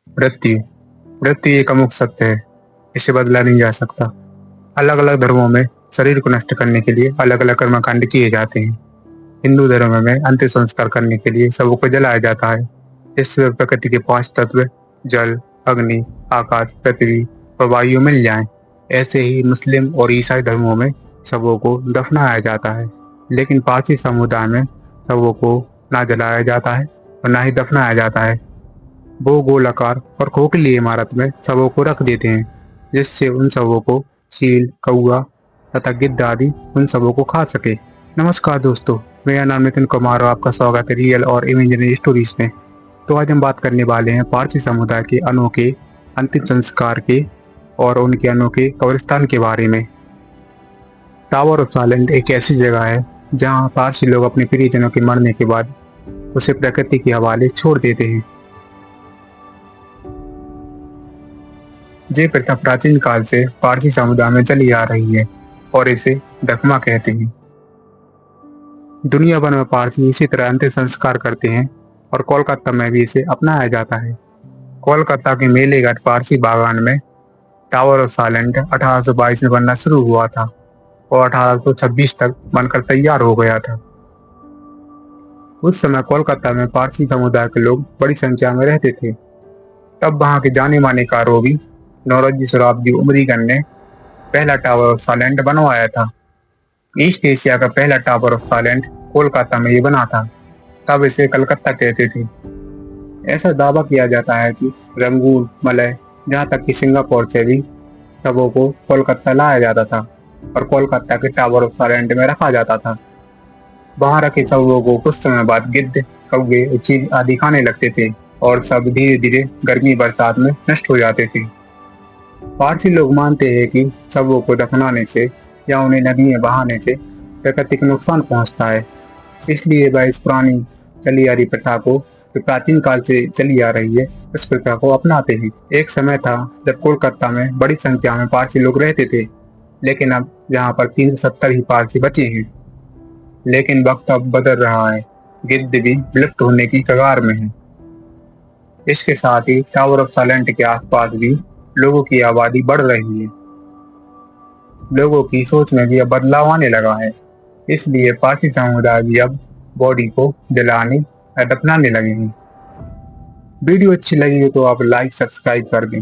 मृत्यु मृत्यु एक अमुक सत्य है। इसे बदला नहीं जा सकता। अलग अलग धर्मों में शरीर को नष्ट करने के लिए अलग अलग कर्मकांड किए जाते हैं। हिंदू धर्म में अंतिम संस्कार करने के लिए शवों को जलाया जाता है। इससे प्रकृति के 5 तत्व जल, अग्नि, आकाश, पृथ्वी और वायु मिल जाएं। ऐसे ही मुस्लिम और ईसाई धर्मों में शवों को दफनाया जाता है, लेकिन पारसी समुदाय में शवों को ना जलाया जाता है और ना ही दफनाया जाता है। वो गोलाकार और खोखली इमारत में शवों को रख देते हैं, जिससे उन शवों को चील, कौआ तथा गिद्ध आदि उन शवों को खा सके। नमस्कार दोस्तों, मेरा नाम नितिन कुमार और आपका स्वागत है रियल और इमेजिनरी स्टोरीज में। तो आज हम बात करने वाले हैं पारसी समुदाय के अनोखे अंतिम संस्कार के और उनके अनोखे कब्रिस्तान के बारे में। टावर ऑफ साइलेंट एक ऐसी जगह है जहां पारसी लोग अपने प्रियजनों के मरने के बाद उसे प्रकृति के हवाले छोड़ देते हैं। ये प्रथा प्राचीन काल से पारसी समुदाय में चली आ रही है और इसे दफमा कहते हैं। दुनिया भर में पारसी इसी तरह अंतिम संस्कार करते हैं और कोलकाता में भी इसे अपनाया जाता है। कोलकाता के मेलेघाट पारसी बागान में टावर ऑफ साइलेंट 1822 में बनना शुरू हुआ था और 1826 तक बनकर तैयार हो गया था। उस समय कोलकाता में पारसी समुदाय के लोग बड़ी संख्या में रहते थे। तब वहां के जाने माने कारोबी नौरोजी सोहराबजी उमरीगन ने पहला टावर ऑफ साइलेंट बनवाया था। ईस्ट एशिया का पहला टावर ऑफ साइलेंट कोलकाता में ही बना था। तब इसे कलकत्ता कहते थे। ऐसा दावा किया जाता है कि रंगून, मलय, जहाँ तक कि सिंगापुर से भी शवों को कोलकाता लाया जाता था और कोलकाता के टावर ऑफ साइलेंट में रखा जाता था। वहां रखे शवों को कुछ समय बाद गिद्ध, कौवे, चील आदि खाने लगते थे और सब धीरे धीरे गर्मी बरसात में नष्ट हो जाते थे। पारसी लोग मानते हैं कि शवों को दफनाने से या उन्हें नदी में बहाने से प्रकृति को नुकसान पहुंचता है। इसलिए वह इस पुरानी चली आ रही प्रथा को, जो प्राचीन काल से चली आ रही है, इस प्रथा को अपनाते हैं। एक समय था जब कोलकाता में बड़ी संख्या में पारसी लोग रहते थे, लेकिन अब यहाँ पर 370 ही पारसी बचे हैं। लेकिन वक्त अब बदल रहा है। गिद्ध भी विलुप्त होने की कगार में है। इसके साथ ही टावर ऑफ साइलेंट के आसपास भी लोगों की आबादी बढ़ रही है। लोगों की सोच में भी अब बदलाव आने लगा है। इसलिए पारसी समुदाय भी अब बॉडी को जलाने या दफनाने लगे हैं। वीडियो अच्छी लगी हो तो आप लाइक सब्सक्राइब कर दें।